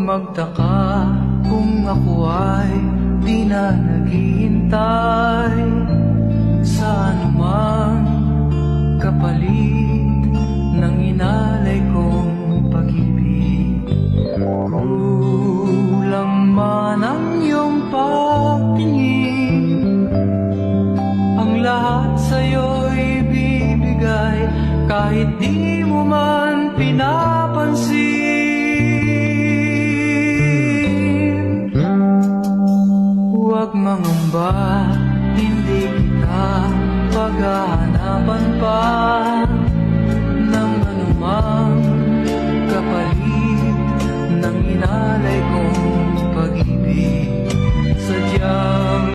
magtaka kung ako ay di na naghihintay sa anumang kapalit ng inalay kong pag-ibig. Kulang man ang iyong pagtingin, ang lahat sa'yo'y bibigay kahit di mo man pinapansin. Huwag mangamba, hindi kita paghahanapan pa ng anumang kapalit ng inalay kong